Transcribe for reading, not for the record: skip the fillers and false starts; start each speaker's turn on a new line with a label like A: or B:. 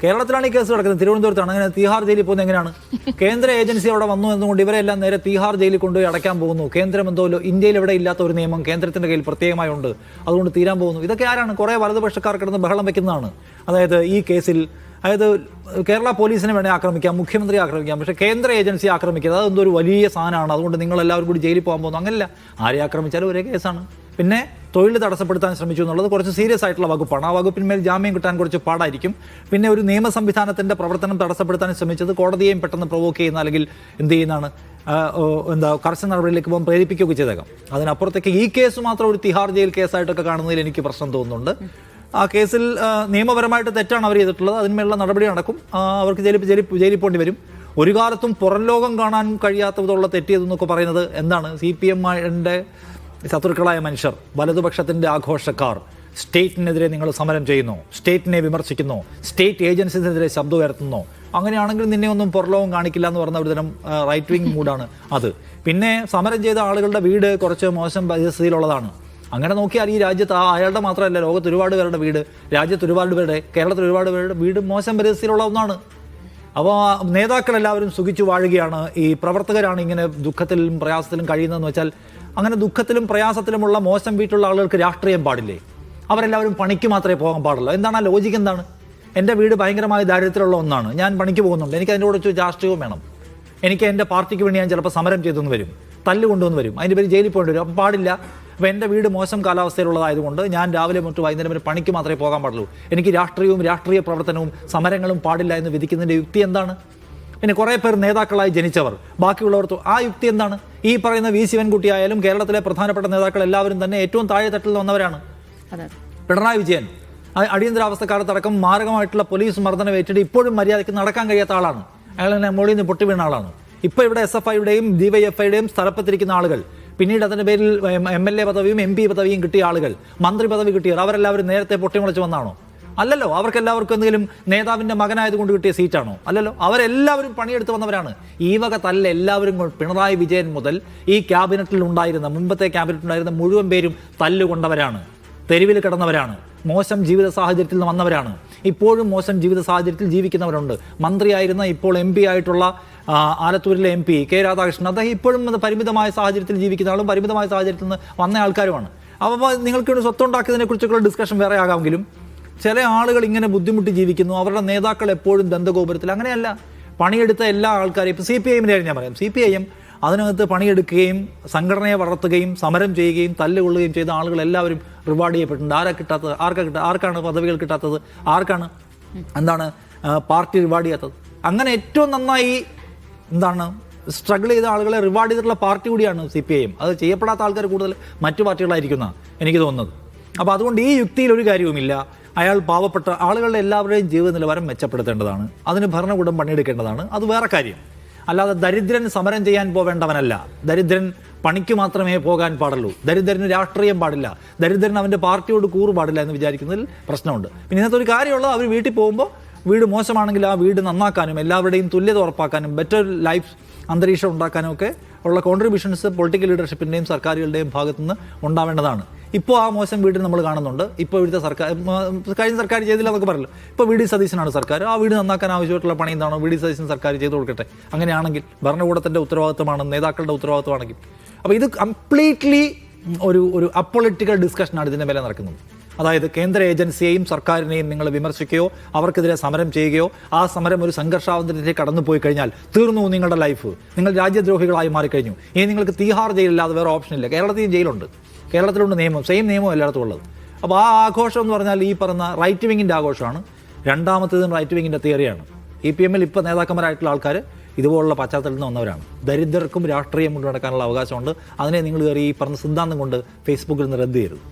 A: കേരളത്തിലാണ് ഈ കേസ് കിടക്കുന്നത്, തിരുവനന്തപുരത്താണ്. അങ്ങനെ തീഹാർ ജയിലിൽ പോകുന്നത് എങ്ങനെയാണ്? കേന്ദ്ര ഏജൻസി അവിടെ വന്നു എന്നുകൊണ്ട് ഇവരെല്ലാം നേരെ തീഹാർ ജയിലിൽ കൊണ്ടുപോയി അടയ്ക്കാൻ പോകുന്നു. കേന്ദ്രം എന്തോ ഇന്ത്യയിൽ ഇവിടെ ഇല്ലാത്ത ഒരു നിയമം കേന്ദ്രത്തിന്റെ കയ്യിൽ പ്രത്യേകമായി ഉണ്ട്, അതുകൊണ്ട് തീരാൻ പോകുന്നു. ഇതൊക്കെ ആരാണ്? കുറേ വലതുപക്ഷക്കാർ കിടന്ന് ബഹളം വെക്കുന്നതാണ്. അതായത് ഈ കേസിൽ കേരള പോലീസിനെ വേണേൽ ആക്രമിക്കാം, മുഖ്യമന്ത്രി ആക്രമിക്കാം, പക്ഷേ കേന്ദ്ര ഏജൻസി ആക്രമിക്കുക അതെന്തോ ഒരു വലിയ സാധനമാണ്, അതുകൊണ്ട് നിങ്ങളെല്ലാവരും കൂടി ജയിലിൽ പോകാൻ പോകുന്നു. അങ്ങനെയല്ല, ആരെ ആക്രമിച്ചാലും ഒരേ കേസാണ്. പിന്നെ തൊഴിൽ തടസ്സപ്പെടുത്താൻ ശ്രമിച്ചു എന്നുള്ളത് കുറച്ച് സീരിയസ് ആയിട്ടുള്ള വകുപ്പാണ്. ആ വകുപ്പിന്മേൽ ജാമ്യം കിട്ടാൻ കുറച്ച് പാടായിരിക്കും. പിന്നെ ഒരു നിയമ സംവിധാനത്തിൻ്റെ പ്രവർത്തനം തടസ്സപ്പെടുത്താൻ ശ്രമിച്ചത് കോടതിയെയും പെട്ടെന്ന് പ്രൊവോക്ക് ചെയ്യുന്ന അല്ലെങ്കിൽ എന്ത് ചെയ്യുന്നതാണ് കർശന നടപടിയിലേക്ക് പോകാൻ പ്രേരിപ്പിക്കുകയൊക്കെ ചെയ്തേക്കാം. അതിനപ്പുറത്തേക്ക് ഈ കേസ് മാത്രം ഒരു തിഹാർ ജയിൽ കേസായിട്ടൊക്കെ കാണുന്നതിൽ എനിക്ക് പ്രശ്നം തോന്നുന്നുണ്ട്. ആ കേസിൽ നിയമപരമായിട്ട് തെറ്റാണ് അവർ ചെയ്തിട്ടുള്ളത്, അതിന്മേലുള്ള നടപടി നടക്കും. അവർക്ക് ജയിലിൽ പോകേണ്ടി വരും. ഒരു കാലത്തും പുറം ലോകം കാണാൻ കഴിയാത്ത വിധമുള്ള തെറ്റിയതെന്നൊക്കെ പറയുന്നത് എന്താണ്? CPM-ന്റെ ശത്രുക്കളായ മനുഷ്യർ, വലതുപക്ഷത്തിൻ്റെ ആഘോഷക്കാർ, സ്റ്റേറ്റിനെതിരെ നിങ്ങൾ സമരം ചെയ്യുന്നു, സ്റ്റേറ്റിനെ വിമർശിക്കുന്നു, സ്റ്റേറ്റ് ഏജൻസീസിനെതിരെ ശബ്ദം ഉയർത്തുന്നു, അങ്ങനെയാണെങ്കിൽ നിന്നെ ഒന്നും പുറലോകം കാണിക്കില്ല എന്ന് പറഞ്ഞ ഒരുതരം റൈറ്റ് വിങ് മൂഡാണ് അത്. പിന്നെ സമരം ചെയ്ത ആളുകളുടെ വീട് കുറച്ച് മോശം പരിസ്ഥിതിയിലുള്ളതാണ്. അങ്ങനെ നോക്കിയാൽ ഈ രാജ്യത്ത് അയാളുടെ മാത്രമല്ല, ലോകത്ത് ഒരുപാട് പേരുടെ വീട്, രാജ്യത്ത് ഒരുപാട് പേരുടെ, കേരളത്തിൽ ഒരുപാട് പേരുടെ വീട് മോശം പരിസ്ഥിതിയിലുള്ള ഒന്നാണ്. അപ്പോൾ നേതാക്കളെല്ലാവരും സുഖിച്ചു വാഴുകയാണ്, ഈ പ്രവർത്തകരാണ് ഇങ്ങനെ ദുഃഖത്തിലും പ്രയാസത്തിലും കഴിയുന്നതെന്ന് വെച്ചാൽ, അങ്ങനെ ദുഃഖത്തിലും പ്രയാസത്തിലുമുള്ള മോശം വീട്ടിലുള്ള ആളുകൾക്ക് രാഷ്ട്രീയം പാടില്ലേ? അവരെല്ലാവരും പണിക്ക് മാത്രമേ പോകാൻ പാടുള്ളൂ. എന്താണ് ആ ലോജിക്ക്? എന്താണ്? എൻ്റെ വീട് ഭയങ്കരമായ ദാരിദ്ര്യത്തിലുള്ള ഒന്നാണ്, ഞാൻ പണിക്ക് പോകുന്നുണ്ട്, എനിക്ക് അതിൻ്റെ കൂടെ രാഷ്ട്രീയവും വേണം, എനിക്ക് എൻ്റെ പാർട്ടിക്ക് വേണ്ടി ഞാൻ ചിലപ്പോൾ സമരം ചെയ്തെന്ന് വരും, തല്ലുകൊണ്ടുവന്ന് വരും, അതിൻ്റെ പേര് ജയിലിൽ പോകേണ്ടി വരും. അപ്പം പാടില്ല. അപ്പോൾ എൻ്റെ വീട് മോശം കാലാവസ്ഥയിലുള്ളതായതുകൊണ്ട് ഞാൻ രാവിലെ മുതൽ വൈകുന്നേരം വരെ പണിക്ക് മാത്രമേ പോകാൻ പാടുള്ളൂ, എനിക്ക് രാഷ്ട്രീയവും രാഷ്ട്രീയ പ്രവർത്തനവും സമരങ്ങളും പാടില്ല എന്ന് വിധിക്കുന്നതിൻ്റെ യുക്തി എന്താണ്? പിന്നെ കുറേ പേർ നേതാക്കളായി ജനിച്ചവർ, ബാക്കിയുള്ളവർക്ക് ആ യുക്തി എന്താണ്? ഈ പറയുന്ന വി ശിവൻകുട്ടി ആയാലും കേരളത്തിലെ പ്രധാനപ്പെട്ട നേതാക്കൾ എല്ലാവരും തന്നെ ഏറ്റവും താഴെ തട്ടിൽ വന്നവരാണ്. പിണറായി വിജയൻ അടിയന്തരാവസ്ഥക്കാലത്തടക്കം മാരകമായിട്ടുള്ള പോലീസ് മർദ്ദനം ഏറ്റിട്ട് ഇപ്പോഴും മര്യാദയ്ക്ക് നടക്കാൻ കഴിയാത്ത ആളാണ്. അയാൾ തന്നെ മുകളിൽ നിന്ന് പൊട്ടി വീണ ആളാണ്. ഇപ്പോൾ ഇവിടെ SFIയുടെയും DYFIയുടെയും സ്ഥലപ്പത്തിരിക്കുന്ന ആളുകൾ, പിന്നീട് അതിൻ്റെ പേരിൽ MLA പദവിയും MP പദവിയും കിട്ടിയ ആളുകൾ, മന്ത്രി പദവി കിട്ടിയവർ, അവരെല്ലാവരും നേരത്തെ പൊട്ടിമുളച്ച് വന്നാണോ? അല്ലല്ലോ. അവർക്കെല്ലാവർക്കും എന്തെങ്കിലും നേതാവിൻ്റെ മകനായതുകൊണ്ട് കിട്ടിയ സീറ്റാണോ? അല്ലല്ലോ. അവരെല്ലാവരും പണിയെടുത്ത് വന്നവരാണ്. ഈ വക തല്ല എല്ലാവരും പിണറായി വിജയൻ മുതൽ ഈ ക്യാബിനറ്റിൽ ഉണ്ടായിരുന്ന, മുമ്പത്തെ ക്യാബിനറ്റിൽ ഉണ്ടായിരുന്ന മുഴുവൻ പേരും തല്ലുകൊണ്ടവരാണ്, തെരുവിൽ കിടന്നവരാണ്, മോശം ജീവിത സാഹചര്യത്തിൽ നിന്ന് വന്നവരാണ്, ഇപ്പോഴും മോശം ജീവിത സാഹചര്യത്തിൽ ജീവിക്കുന്നവരുണ്ട്. മന്ത്രിയായിരുന്ന ഇപ്പോൾ MP ആയിട്ടുള്ള ആലത്തൂരിലെ MP K രാധാകൃഷ്ണൻ, അദ്ദേഹം ഇപ്പോഴും പരിമിതമായ സാഹചര്യത്തിൽ ജീവിക്കുന്ന ആളും പരിമിതമായ സാഹചര്യത്തിൽ നിന്ന് വന്ന ആൾക്കാരുമാണ്. അപ്പോൾ നിങ്ങൾക്ക് സ്വത്തുണ്ടാക്കിയതിനെ കുറിച്ചൊക്കെയുള്ള ഡിസ്കഷൻ വേറെ ആകാമെങ്കിലും ചില ആളുകൾ ഇങ്ങനെ ബുദ്ധിമുട്ടി ജീവിക്കുന്നു, അവരുടെ നേതാക്കൾ എപ്പോഴും ദന്തഗോപുരത്തിൽ. അങ്ങനെയല്ല. പണിയെടുത്ത എല്ലാ ആൾക്കാരും, ഇപ്പോൾ CPIഎമ്മിൻ്റെ കാര്യം ഞാൻ പറയാം, CPIM അതിനകത്ത് പണിയെടുക്കുകയും സംഘടനയെ വളർത്തുകയും സമരം ചെയ്യുകയും തല്ലുകൊള്ളുകയും ചെയ്ത ആളുകൾ എല്ലാവരും റിവാർഡ് ചെയ്യപ്പെട്ടിട്ടുണ്ട്. ആർക്കാണ് പദവികൾ കിട്ടാത്തത്? ആർക്കാണ് പാർട്ടി റിവാർഡ് ചെയ്യാത്തത്? അങ്ങനെ ഏറ്റവും നന്നായി സ്ട്രഗിൾ ചെയ്ത ആളുകളെ റിവാർഡ് ചെയ്തിട്ടുള്ള പാർട്ടി കൂടിയാണ് CPIM. അത് ചെയ്യപ്പെടാത്ത ആൾക്കാർ കൂടുതൽ മറ്റു പാർട്ടികളായിരിക്കുന്നതാണ് എനിക്ക് തോന്നുന്നത്. അപ്പോൾ അതുകൊണ്ട് ഈ യുക്തിയിൽ ഒരു കാര്യവുമില്ല. അയാൾ പാവപ്പെട്ട ആളുകളുടെ എല്ലാവരുടെയും ജീവിത നിലവാരം മെച്ചപ്പെടുത്തേണ്ടതാണ്, അതിന് ഭരണകൂടം പണിയെടുക്കേണ്ടതാണ്, അത് വേറെ കാര്യം. അല്ലാതെ ദരിദ്രൻ സമരം ചെയ്യാൻ പോവേണ്ടവനല്ല, ദരിദ്രൻ പണിക്ക് മാത്രമേ പോകാൻ പാടുള്ളൂ, ദരിദ്രന് രാഷ്ട്രീയം പാടില്ല, ദരിദ്രൻ അവൻ്റെ പാർട്ടിയോട് കൂറ് പാടില്ല എന്ന് വിചാരിക്കുന്നതിൽ പ്രശ്നമുണ്ട്. പിന്നെ ഇന്നത്തെ ഒരു കാര്യമുള്ളത്, അവർ വീട്ടിൽ പോകുമ്പോൾ വീട് മോശമാണെങ്കിൽ ആ വീട് നന്നാക്കാനും എല്ലാവരുടെയും തുല്യത ഉറപ്പാക്കാനും ബെറ്റർ ലൈഫ് അന്തരീക്ഷം ഉണ്ടാക്കാനും ഒക്കെ ഉള്ള കോൺട്രിബ്യൂഷൻസ് പൊളിറ്റിക്കൽ ലീഡർഷിപ്പിൻ്റെയും സർക്കാരുകളുടെയും ഭാഗത്തുനിന്ന് ഉണ്ടാവേണ്ടതാണ്. ഇപ്പോൾ ആ മോശം വീട് നമ്മൾ കാണുന്നുണ്ട്. ഇപ്പോൾ ഇവിടുത്തെ സർക്കാർ, കഴിഞ്ഞ സർക്കാർ ചെയ്തില്ല എന്നൊക്കെ പറയല്ലോ, ഇപ്പോൾ VD സതീശനാണ് സർക്കാർ. ആ വീട് നന്നാക്കാൻ ആവശ്യമായിട്ടുള്ള പണി എന്താണോ VD സതീശൻ സർക്കാർ ചെയ്ത് കൊടുക്കട്ടെ. അങ്ങനെയാണെങ്കിൽ ഭരണകൂടത്തിൻ്റെ ഉത്തരവാദിത്വമാണ്, നേതാക്കളുടെ ഉത്തരവാദിത്വമാണെങ്കിൽ. അപ്പോൾ ഇത് കംപ്ലീറ്റ്ലി ഒരു അപ്പൊളിറ്റിക്കൽ ഡിസ്കഷനാണ് ഇതിൻ്റെ മേലെ നടക്കുന്നത്. അതായത് കേന്ദ്ര ഏജൻസിയെയും സർക്കാരിനെയും നിങ്ങൾ വിമർശിക്കുകയോ അവർക്കെതിരെ സമരം ചെയ്യുകയോ ആ സമരം ഒരു സംഘർഷാവന്തരത്തിലേക്ക് കടന്നു പോയി കഴിഞ്ഞാൽ തീർന്നു നിങ്ങളുടെ ലൈഫ്. നിങ്ങൾ രാജ്യദ്രോഹികളായി മാറിക്കഴിഞ്ഞു. ഇനി നിങ്ങൾക്ക് തീഹാർ ജയിലില്ലാതെ വേറെ ഓപ്ഷനില്ല. കേരളത്തിൽ ജയിലുണ്ട്, കേരളത്തിലുണ്ട് നിയമം, സെയിം നിയമം എല്ലായിടത്തും ഉള്ളത്. അപ്പോൾ ആ ആഘോഷം എന്ന് പറഞ്ഞാൽ ഈ പറഞ്ഞ റൈറ്റ് വിങ്ങിൻ്റെ ആഘോഷമാണ്. രണ്ടാമത്തേതും റൈറ്റ് വിങ്ങിൻ്റെ തിയറിയാണ്. EPMൽ ഇപ്പോൾ നേതാക്കന്മാരായിട്ടുള്ള ആൾക്കാർ ഇതുപോലുള്ള പശ്ചാത്തലത്തിൽ നിന്ന് വന്നവരാണ്. ദരിദ്രർക്കും രാഷ്ട്രീയം കൊണ്ടു നടക്കാനുള്ള അവകാശമുണ്ട്. അതിനെ നിങ്ങൾ കയറി ഈ പറഞ്ഞ സിദ്ധാന്തം കൊണ്ട് ഫേസ്ബുക്കിൽ നിന്ന് റദ്ദ് ചെയ്യരുത്.